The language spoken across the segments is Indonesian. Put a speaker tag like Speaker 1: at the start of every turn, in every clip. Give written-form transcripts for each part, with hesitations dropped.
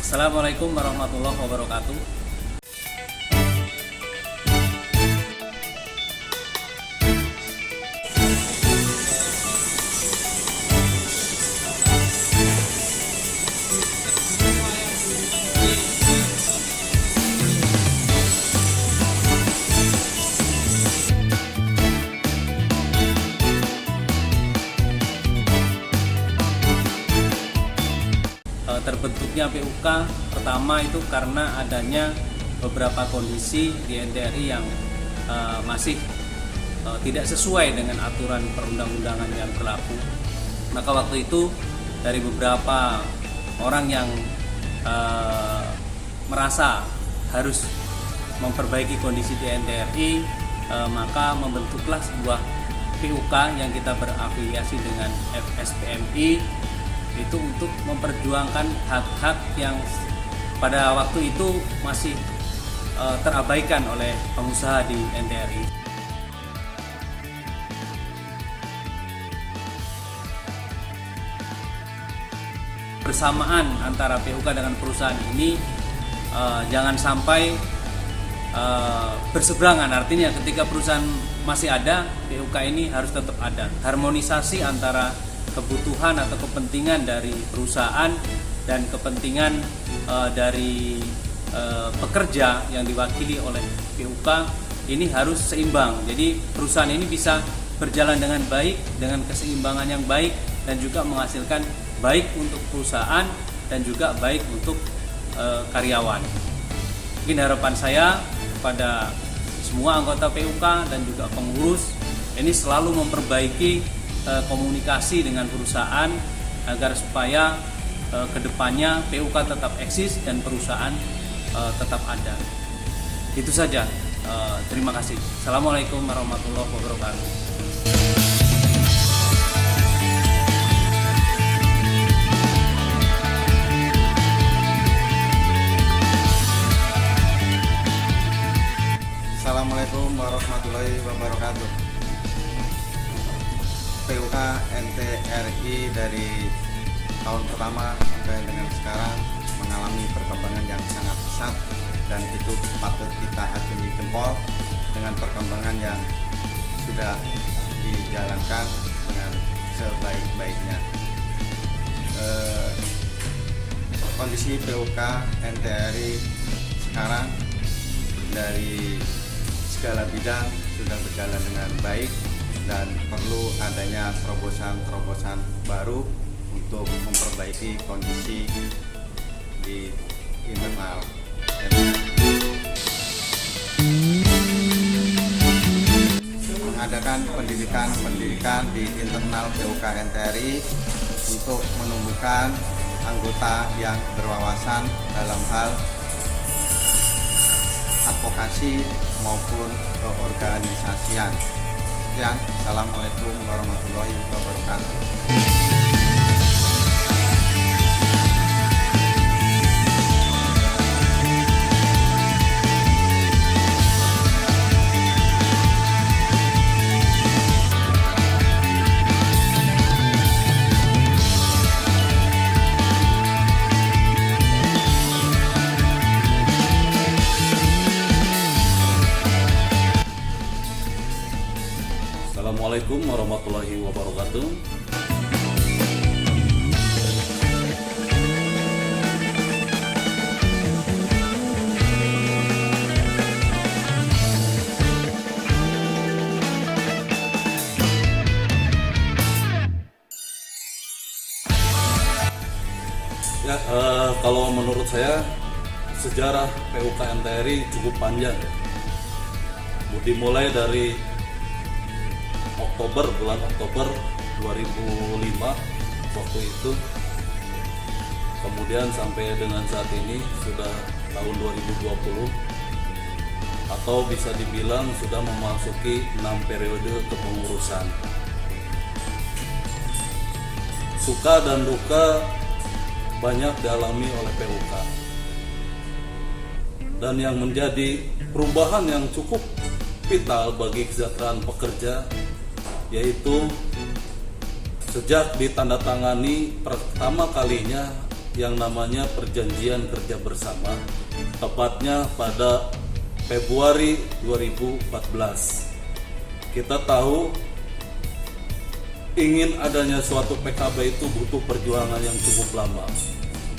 Speaker 1: Assalamualaikum warahmatullahi wabarakatuh. Terbentuknya PUK pertama itu karena adanya beberapa kondisi di NTRI yang masih tidak sesuai dengan aturan perundang-undangan yang berlaku. Maka waktu itu dari beberapa orang yang merasa harus memperbaiki kondisi di NTRI, maka membentuklah sebuah PUK yang kita berafiliasi dengan FSPMI, itu untuk memperjuangkan hak-hak yang pada waktu itu masih terabaikan oleh pengusaha di NTRI. Bersamaan antara PUK dengan perusahaan ini jangan sampai berseberangan, artinya ketika perusahaan masih ada, PUK ini harus tetap ada. Harmonisasi antara kebutuhan atau kepentingan dari perusahaan dan kepentingan dari pekerja yang diwakili oleh PUK ini harus seimbang. Jadi perusahaan ini bisa berjalan dengan baik, dengan keseimbangan yang baik, dan juga menghasilkan baik untuk perusahaan dan juga baik untuk karyawan. Mungkin harapan saya kepada semua anggota PUK dan juga pengurus ini selalu memperbaiki komunikasi dengan perusahaan agar supaya kedepannya PUK tetap eksis dan perusahaan tetap ada. Itu saja. Terima kasih. Assalamualaikum warahmatullahi wabarakatuh.
Speaker 2: Assalamualaikum warahmatullahi wabarakatuh. PUK NTRI dari tahun pertama sampai dengan sekarang mengalami perkembangan yang sangat pesat, dan itu patut kita acungi jempol dengan perkembangan yang sudah dijalankan dengan sebaik-baiknya. Kondisi PUK NTRI sekarang dari segala bidang sudah berjalan dengan baik, dan perlu adanya terobosan-terobosan baru untuk memperbaiki kondisi di internal. Mengadakan pendidikan di internal PUK NTRI untuk menumbuhkan anggota yang berwawasan dalam hal advokasi maupun keorganisasian. Sekian, Assalamualaikum warahmatullahi wabarakatuh.
Speaker 3: Assalamualaikum warahmatullahi wabarakatuh. Ya, kalau menurut saya sejarah PUK NTRI cukup panjang. Dimulai dari bulan Oktober 2005 waktu itu, kemudian sampai dengan saat ini sudah tahun 2020, atau bisa dibilang sudah memasuki 6 periode kepengurusan. Suka dan duka banyak dialami oleh PUK, dan yang menjadi perubahan yang cukup vital bagi kesejahteraan pekerja yaitu sejak ditandatangani pertama kalinya yang namanya perjanjian kerja bersama, tepatnya pada Februari 2014. Kita tahu ingin adanya suatu PKB itu butuh perjuangan yang cukup lama.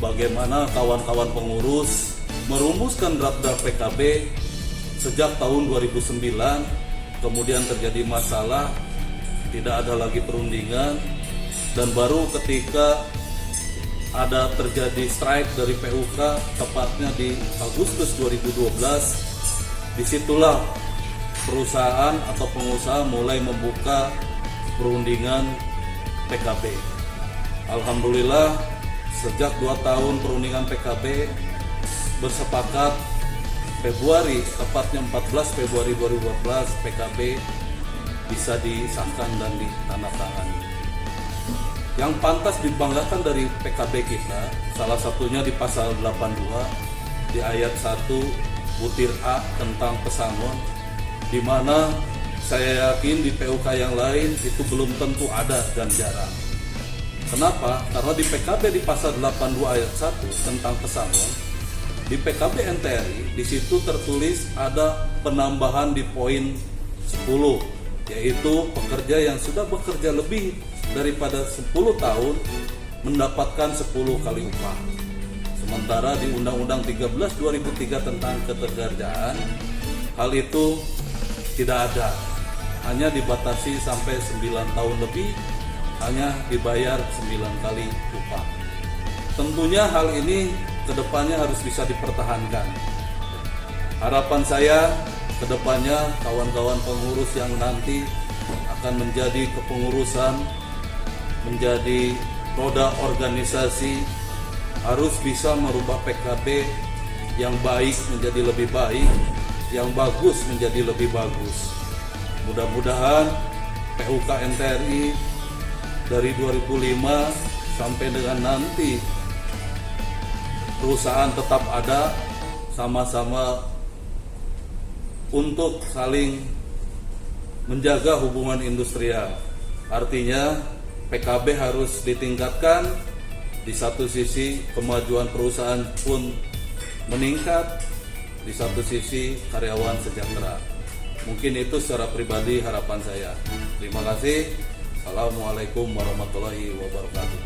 Speaker 3: Bagaimana kawan-kawan pengurus merumuskan draft PKB sejak tahun 2009, kemudian terjadi masalah, tidak ada lagi perundingan, dan baru ketika ada terjadi strike dari PUK tepatnya di Agustus 2012, disitulah perusahaan atau pengusaha mulai membuka perundingan PKB. Alhamdulillah sejak 2 tahun perundingan PKB bersepakat Februari, tepatnya 14 Februari 2012 PKB bisa disahkan dan ditandatangani. Yang pantas dibanggakan dari PKB kita, salah satunya di pasal 82 di ayat 1 butir A tentang pesangon, di mana saya yakin di PUK yang lain itu belum tentu ada dan jarang. Kenapa? Karena di PKB di pasal 82 ayat 1 tentang pesangon, di PKB NTRI di situ tertulis ada penambahan di poin 10, yaitu pekerja yang sudah bekerja lebih daripada 10 tahun mendapatkan 10 kali upah. Sementara di Undang-Undang 13 2003 tentang ketenagaraan, hal itu tidak ada. Hanya dibatasi sampai 9 tahun lebih, hanya dibayar 9 kali upah. Tentunya hal ini kedepannya harus bisa dipertahankan. Harapan saya kedepannya kawan-kawan pengurus yang nanti akan menjadi kepengurusan, menjadi roda organisasi, harus bisa merubah PKB yang baik menjadi lebih baik, yang bagus menjadi lebih bagus. Mudah-mudahan PUK NTRI dari 2005 sampai dengan nanti perusahaan tetap ada, sama-sama untuk saling menjaga hubungan industrial. Artinya PKB harus ditingkatkan, di satu sisi kemajuan perusahaan pun meningkat, di satu sisi karyawan sejahtera. Mungkin itu secara pribadi harapan saya. Terima kasih. Assalamualaikum warahmatullahi wabarakatuh.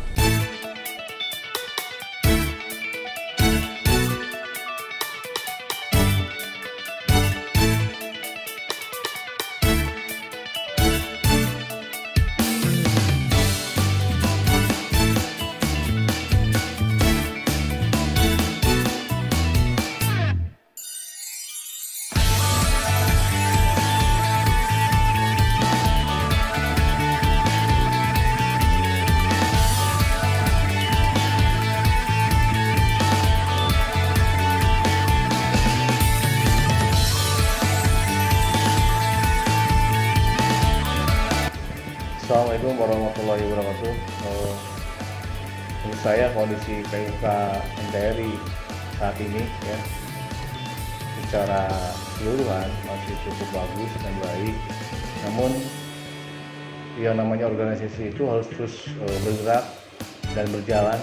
Speaker 4: Assalamualaikum warahmatullahi wabarakatuh. Menurut saya kondisi PUK NTRI saat ini ya secara keseluruhan masih cukup bagus dan baik. Namun yang namanya organisasi itu harus terus bergerak dan berjalan,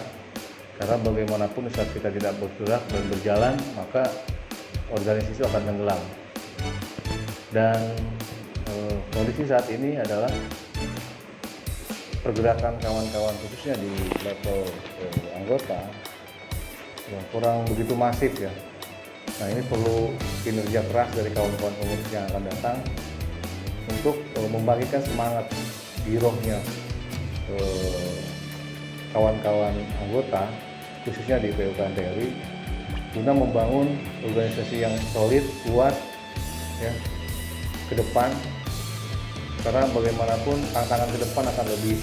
Speaker 4: karena bagaimanapun saat kita tidak bergerak dan berjalan maka organisasi itu akan tenggelam. Dan kondisi saat ini adalah pergerakan kawan-kawan khususnya di level anggota yang kurang begitu masif ya. Nah, ini perlu kinerja keras dari kawan-kawan pengurus yang akan datang untuk membagikan semangat girohnya kawan-kawan anggota khususnya di PUK NTRI guna membangun organisasi yang solid, kuat ya ke depan. Karena bagaimanapun tantangan ke depan akan lebih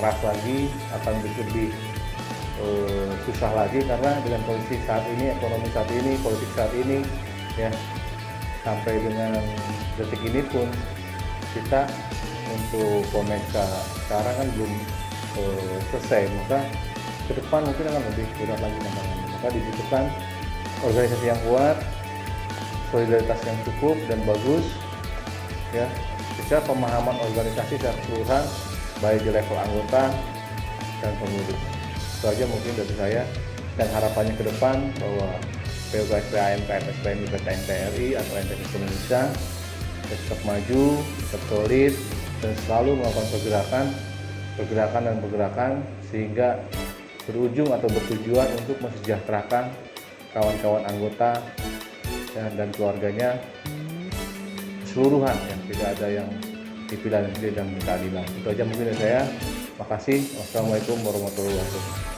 Speaker 4: keras lagi, akan lebih susah lagi, karena dengan kondisi saat ini, ekonomi saat ini, politik saat ini, ya sampai dengan detik ini pun kita untuk Komeka sekarang kan belum selesai, maka ke depan mungkin akan lebih berat lagi tantangannya. Maka dibutuhkan organisasi yang kuat, solidaritas yang cukup dan bagus. Ya, secara pemahaman organisasi secara keseluruhan baik di level anggota dan pengurus. Itu aja mungkin dari saya, dan harapannya ke depan bahwa PUK SPAM, KFSPM, PTN TRI atau NTS Indonesia tetap maju, tetap solid, dan selalu melakukan pergerakan sehingga berujung atau bertujuan untuk mensejahterakan kawan-kawan anggota dan keluarganya keseluruhan, yang tidak ada yang dipilih dan keadilan. Itu aja mungkin dari saya. Makasih. Wassalamualaikum warahmatullahi wabarakatuh.